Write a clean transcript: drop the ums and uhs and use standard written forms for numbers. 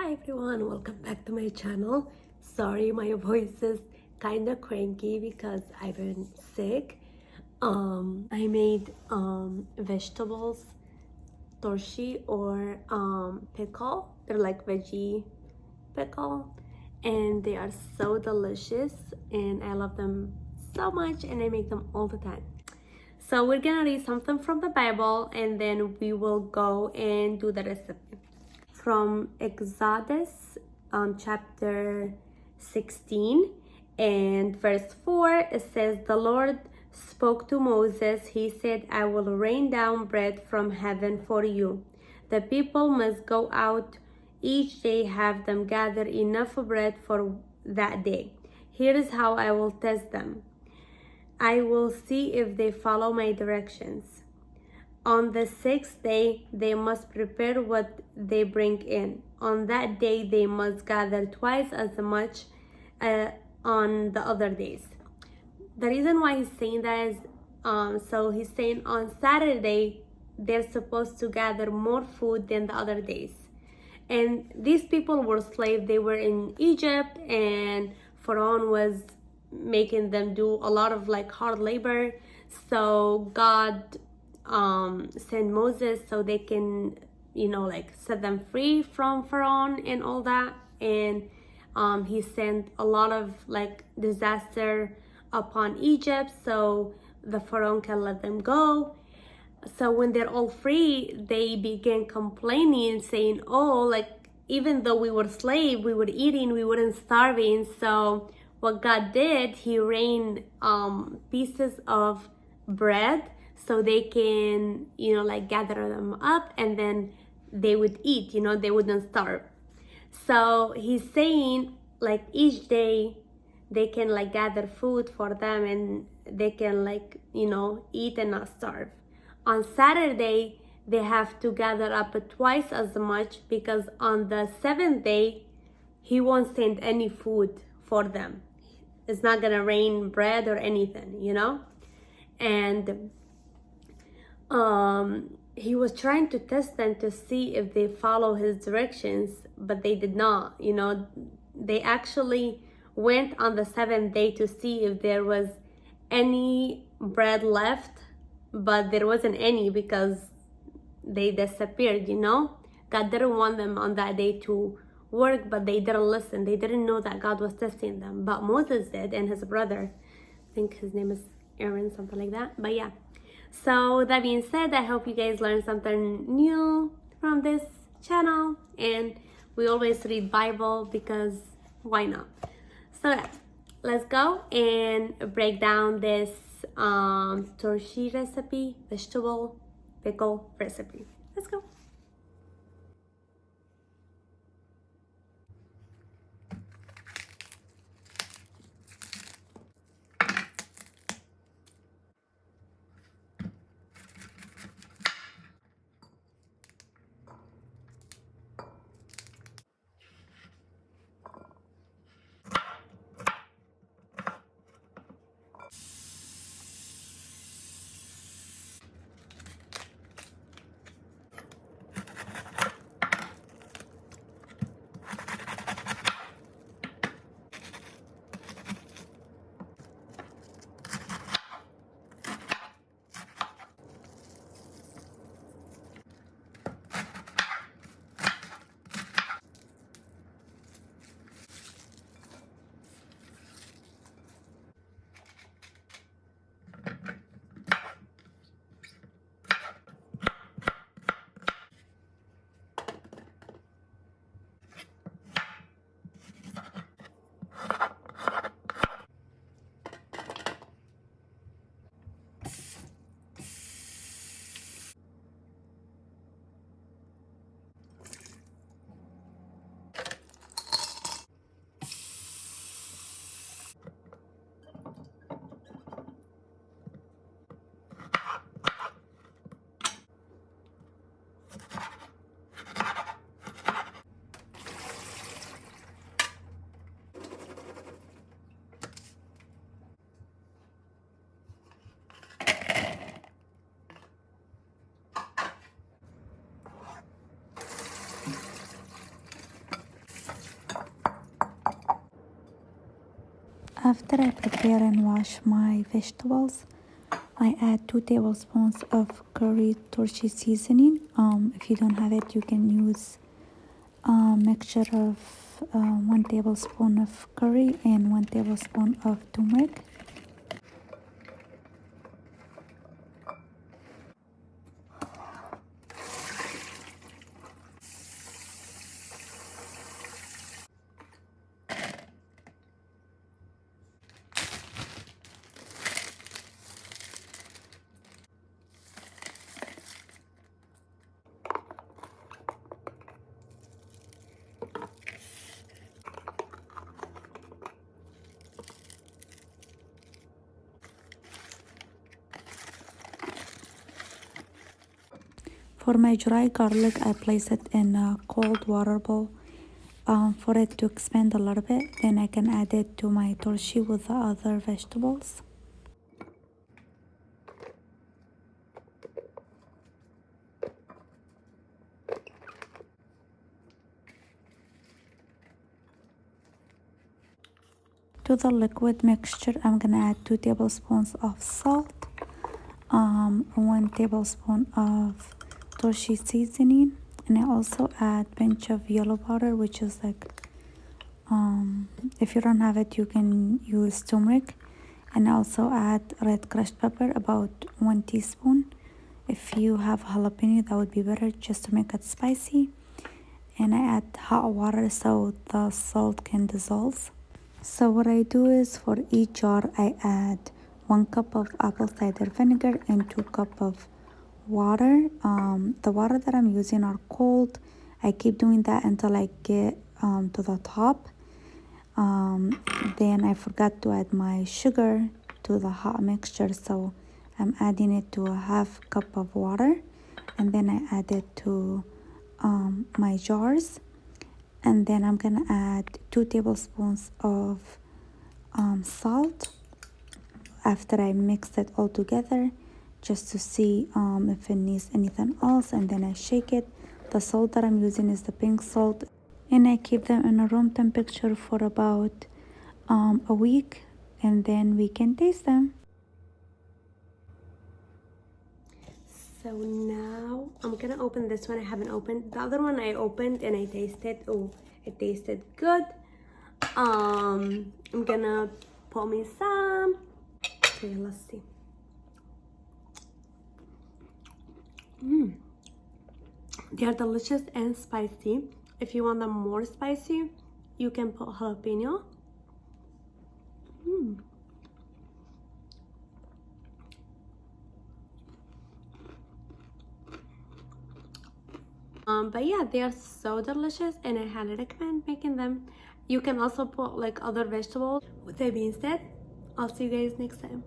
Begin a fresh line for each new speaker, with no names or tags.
Hi everyone, welcome back to my channel. Sorry, my voice is kind of cranky because I've been sick. I made vegetables, torshi or pickle. They're like veggie pickle, and they are so delicious, and I love them so much, and I make them all the time. So we're gonna read something from the Bible, and then we will go and do the recipe. From Exodus chapter 16 and verse 4, it says, "The Lord spoke to Moses. He said, I will rain down bread from heaven for you. The people must go out each day, have them gather enough bread for that day. Here is how I will test them. I will see if they follow my directions. On the sixth day, they must prepare what they bring in. On that day, they must gather twice as much on the other days." The reason why he's saying that is, so he's saying on Saturday, they're supposed to gather more food than the other days. And these people were slaves. They were in Egypt, and Pharaoh was making them do a lot of like hard labor. So God send Moses so they can, like set them free from Pharaoh and all that. And he sent a lot of like disaster upon Egypt so the Pharaoh can let them go. So when they're all free, they began complaining and saying, oh, like even though we were slaves, we were eating, we weren't starving. So what God did, he rained pieces of bread so they can, like gather them up, and then they would eat, they wouldn't starve. So he's saying like each day they can like gather food for them, and they can like, eat and not starve. On Saturday, they have to gather up twice as much, because on the seventh day, he won't send any food for them. It's not gonna rain bread or anything, And he was trying to test them to see if they follow his directions, but they did not. They actually went on the seventh day to see if there was any bread left, but there wasn't any because they disappeared. God didn't want them on that day to work, but they didn't listen. They didn't know that God was testing them, but Moses did, and his brother, I think his name is Aaron, something like that. But yeah, so that being said, I hope you guys learned something new from this channel, and we always read Bible because why not? So yeah, let's go and break down this Torshi recipe, vegetable pickle recipe. Let's go.
After I prepare and wash my vegetables, I add 2 tablespoons of curry Torshi seasoning. If you don't have it, you can use a mixture of 1 tablespoon of curry and 1 tablespoon of turmeric. For my dry garlic, I place it in a cold water bowl for it to expand a little bit. Then I can add it to my torshi with the other vegetables. To the liquid mixture, I'm gonna add 2 tablespoons of salt, 1 tablespoon of Torshi seasoning, and I also add pinch of yellow powder, which is like if you don't have it, you can use turmeric, and I also add red crushed pepper, about 1 teaspoon. If you have jalapeno, that would be better, just to make it spicy. And I add hot water so the salt can dissolve. So what I do is, for each jar I add 1 cup of apple cider vinegar and 2 cups of water. The water that I'm using are cold. I keep doing that until I get to the top. Then I forgot to add my sugar to the hot mixture, so I'm adding it to a half cup of water, and then I add it to my jars. And then I'm gonna add 2 tablespoons of salt after I mix it all together, just to see if it needs anything else. And then I shake it. The salt that I'm using is the pink salt, and I keep them in a room temperature for about a week, and then we can taste them.
So now I'm gonna open this one. I haven't opened the other one. I opened and I tasted. Oh, it tasted good. I'm gonna pour me some. Okay, let's see. They are delicious and spicy. If you want them more spicy, you can put jalapeno. But yeah, they are so delicious, and I highly recommend making them. You can also put like other vegetables. With that being said, I'll see you guys next time.